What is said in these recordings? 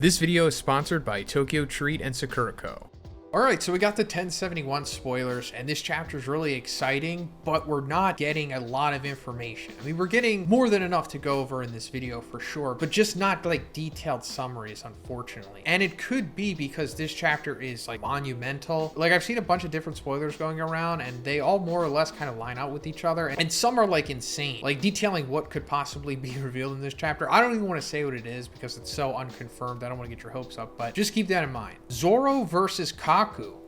This video is sponsored by Tokyo Treat and Sakurako. Alright, so we got the 1071 spoilers, and this chapter is really exciting, but we're not getting a lot of information. I mean, we're getting more than enough to go over in this video for sure, but just not like detailed summaries, unfortunately. And it could be because this chapter is like monumental. Like, I've seen a bunch of different spoilers going around, and they all more or less kind of line out with each other, and some are like insane, like detailing what could possibly be revealed in this chapter. I don't even want to say what it is because it's so unconfirmed. I don't want to get your hopes up, but just keep that in mind. Zorro versus Kaku.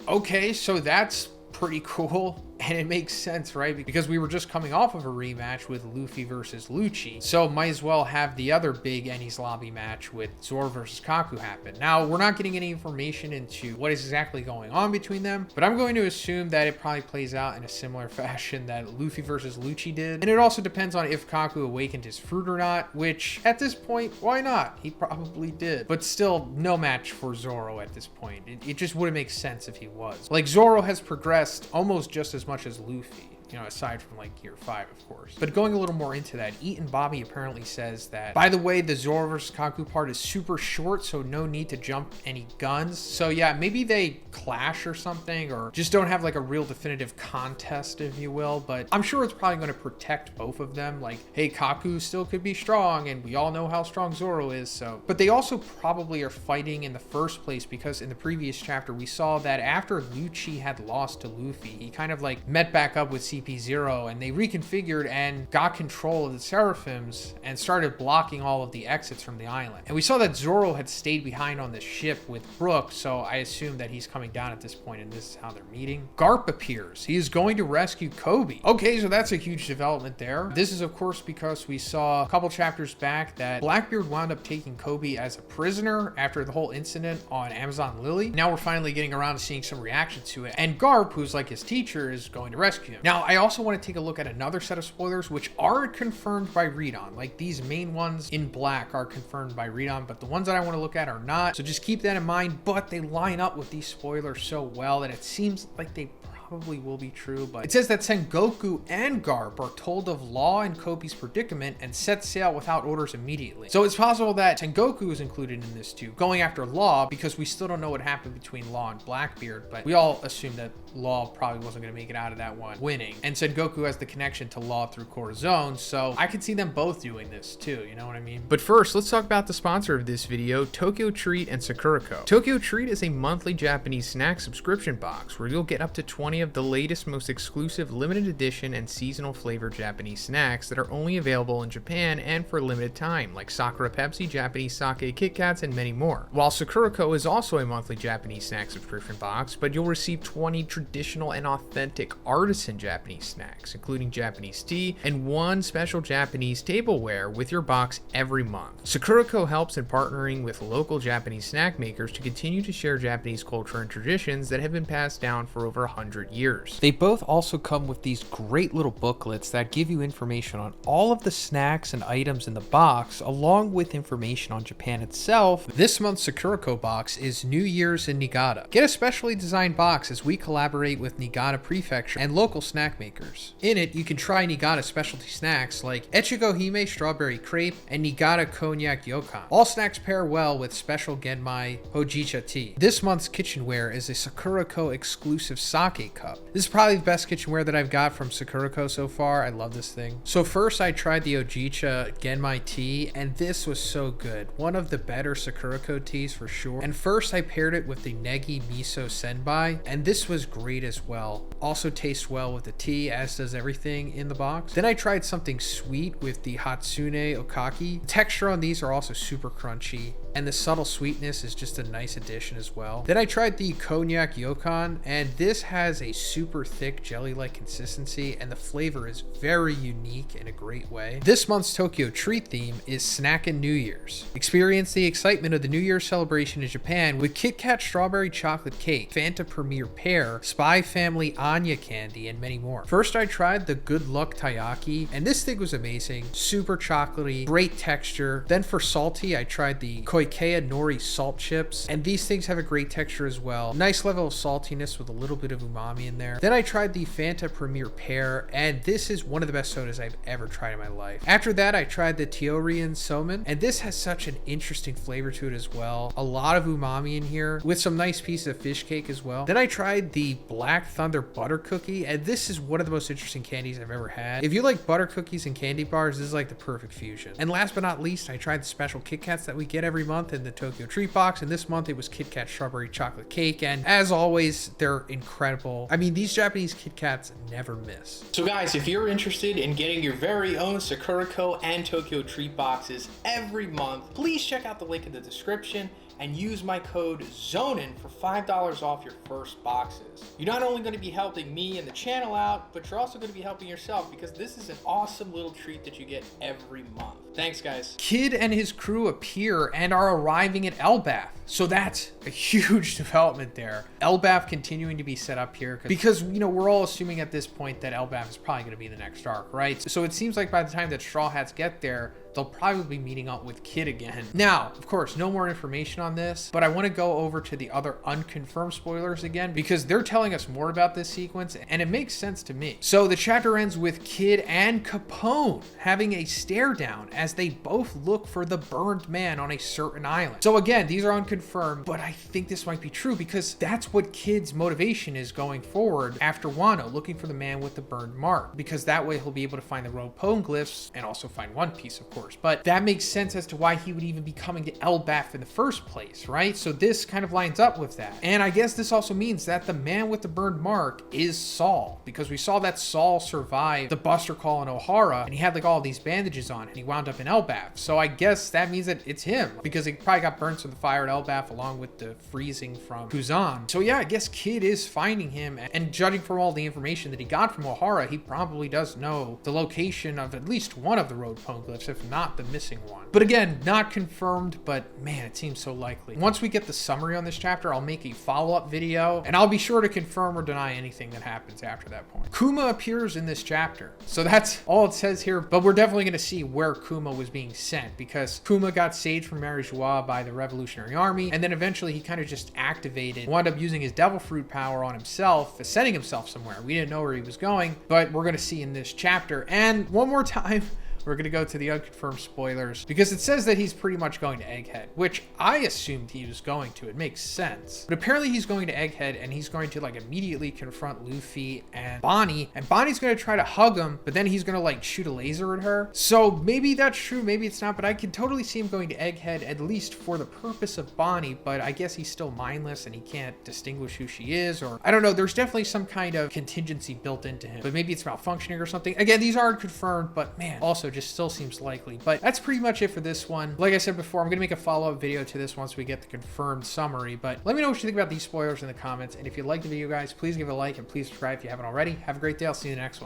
Okay, so that's pretty cool. And it makes sense, right? Because we were just coming off of a rematch with Luffy versus Lucci. So might as well have the other big Enies Lobby match with Zorro versus Kaku happen. Now, we're not getting any information into what is exactly going on between them, but I'm going to assume that it probably plays out in a similar fashion that Luffy versus Lucci did. And it also depends on if Kaku awakened his fruit or not, which at this point, why not? He probably did. But still, no match for Zorro at this point. It just wouldn't make sense if he was. Like, Zorro has progressed almost just as much as Luffy, you know, aside from like year 5, of course. But going a little more into that, Eaton Bobby apparently says that, by the way, the Zorro versus Kaku part is super short, so no need to jump any guns. So yeah, maybe they clash or something, or just don't have like a real definitive contest, if you will. But I'm sure it's probably going to protect both of them. Like, hey, Kaku still could be strong, and we all know how strong Zorro is. So, but they also probably are fighting in the first place because in the previous chapter we saw that after Lucci had lost to Luffy, he kind of like met back up with CP0, and they reconfigured and got control of the Seraphims and started blocking all of the exits from the island. And we saw that Zorro had stayed behind on the ship with Brook, so I assume that he's coming down at this point, and this is how they're meeting. GARP appears. He is going to rescue Kobe. Okay, so that's a huge development there. This is, of course, because we saw a couple chapters back that Blackbeard wound up taking Kobe as a prisoner after the whole incident on Amazon Lily. Now we're finally getting around to seeing some reaction to it, and GARP, who's like his teacher, is going to rescue him. Now, I also want to take a look at another set of spoilers which aren't confirmed by Read-On. Like, these main ones in black are confirmed by Read-On, but the ones that I want to look at are not. So just keep that in mind, but they line up with these spoilers so well that it seems like they probably will be true. But it says that Sengoku and Garp are told of Law and Kobe's predicament and set sail without orders immediately. So it's possible that Sengoku is included in this too, going after Law, because we still don't know what happened between Law and Blackbeard, but we all assume that Law probably wasn't going to make it out of that one winning, and Sengoku has the connection to Law through Corazon, so I could see them both doing this too, you know what I mean? But first, let's talk about the sponsor of this video, Tokyo Treat and Sakurako. Tokyo Treat is a monthly Japanese snack subscription box where you'll get up to 20 of the latest, most exclusive limited edition and seasonal flavored Japanese snacks that are only available in Japan and for a limited time, like Sakura Pepsi, Japanese sake, Kit Kats, and many more. While Sakurako is also a monthly Japanese snack subscription box, but you'll receive 20 traditional and authentic artisan Japanese snacks, including Japanese tea and one special Japanese tableware with your box every month. Sakurako helps in partnering with local Japanese snack makers to continue to share Japanese culture and traditions that have been passed down for over 100 years. They both also come with these great little booklets that give you information on all of the snacks and items in the box, along with information on Japan itself. This month's Sakurako box is New Year's in Niigata. Get a specially designed box as we collaborate with Niigata Prefecture and local snack makers. In it, you can try Niigata specialty snacks like Echigo Hime strawberry crepe and Niigata cognac yokan. All snacks pair well with special Genmai Hojicha tea. This month's kitchenware is a Sakurako exclusive sake cup. This is probably the best kitchenware that I've got from Sakurako so far. I love this thing. So first I tried the Hojicha Genmai tea, and this was so good. One of the better Sakurako teas for sure. And first I paired it with the Negi Miso Senbai, and this was great as well. Also tastes well with the tea, as does everything in the box. Then I tried something sweet with the Hatsune Okaki. The texture on these are also super crunchy, and the subtle sweetness is just a nice addition as well. Then I tried the cognac yokan, and this has a super thick jelly-like consistency, and the flavor is very unique in a great way. This month's Tokyo Treat theme is Snackin' New Year's. Experience the excitement of the New Year's celebration in Japan with Kit Kat strawberry chocolate cake, Fanta Premier pear, Spy Family Anya candy, and many more. First I tried the Good Luck Taiyaki, and this thing was amazing. Super chocolatey, great texture. Then for salty, I tried the Oikea Nori salt chips, and these things have a great texture as well. Nice level of saltiness with a little bit of umami in there. Then I tried the Fanta Premier Pear, and this is one of the best sodas I've ever tried in my life. After that, I tried the Teorian Somen, and this has such an interesting flavor to it as well. A lot of umami in here with some nice pieces of fish cake as well. Then I tried the Black Thunder Butter Cookie, and this is one of the most interesting candies I've ever had. If you like butter cookies and candy bars, this is like the perfect fusion. And last but not least, I tried the special Kit Kats that we get every month in the Tokyo Treat Box, and this month it was Kit Kat Strawberry Chocolate Cake, and as always, they're incredible. I mean, these Japanese Kit Kats never miss. So guys, if you're interested in getting your very own Sakurako and Tokyo Treat Boxes every month, please check out the link in the description and use my code Zhoniin for $5 off your first boxes. You're not only going to be helping me and the channel out, but you're also going to be helping yourself, because this is an awesome little treat that you get every month. Thanks, guys. Kid and his crew appear and are arriving at Elbaf. So that's a huge development there. Elbaf continuing to be set up here because, you know, we're all assuming at this point that Elbaf is probably going to be the next arc, right? So it seems like by the time that Straw Hats get there, they'll probably be meeting up with Kid again. Now, of course, no more information on this, but I want to go over to the other unconfirmed spoilers again, because they're telling us more about this sequence, and it makes sense to me. So the chapter ends with Kid and Capone having a stare down as they both look for the burned man on a certain island. So again, these are unconfirmed, but I think this might be true because that's what Kid's motivation is going forward after Wano, looking for the man with the burned mark, because that way he'll be able to find the road poneglyphs and also find One Piece, of course. But that makes sense as to why he would even be coming to Elbaf in the first place, right? So this kind of lines up with that. And I guess this also means that the man with the burned mark is Saul, because we saw that Saul survived the Buster Call in Ohara, and he had like all these bandages on, and he wound up in Elbaf. So I guess that means that it's him, because he probably got burnt to the fire at Elbaf along with the freezing from Kuzan. So yeah, I guess Kid is finding him, and judging from all the information that he got from Ohara, he probably does know the location of at least one of the road poneglyphs, if not the missing one. But again, not confirmed, but man, it seems so likely. Once we get the summary on this chapter, I'll make a follow-up video, and I'll be sure to confirm or deny anything that happens after that point. Kuma appears in this chapter, so that's all it says here, but we're definitely going to see where Kuma was being sent, because Kuma got saved from Marijois by the Revolutionary Army, and then eventually he kind of just activated, wound up using his devil fruit power on himself, sending himself somewhere. We didn't know where he was going, but we're going to see in this chapter. And one more time, we're going to go to the unconfirmed spoilers, because it says that he's pretty much going to Egghead, which I assumed he was going to. It makes sense. But apparently he's going to Egghead, and he's going to like immediately confront Luffy and Bonnie, and Bonnie's going to try to hug him, but then he's going to like shoot a laser at her. So maybe that's true, maybe it's not, but I can totally see him going to Egghead, at least for the purpose of Bonnie, but I guess he's still mindless and he can't distinguish who she is, or I don't know. There's definitely some kind of contingency built into him, but maybe it's malfunctioning or something. Again, these aren't confirmed, but man, also just still seems likely. But that's pretty much it for this one. Like I said before, I'm gonna make a follow-up video to this once we get the confirmed summary, but let me know what you think about these spoilers in the comments, and if you like the video, guys, please give it a like and please subscribe if you haven't already. Have a great day. I'll see you in the next one.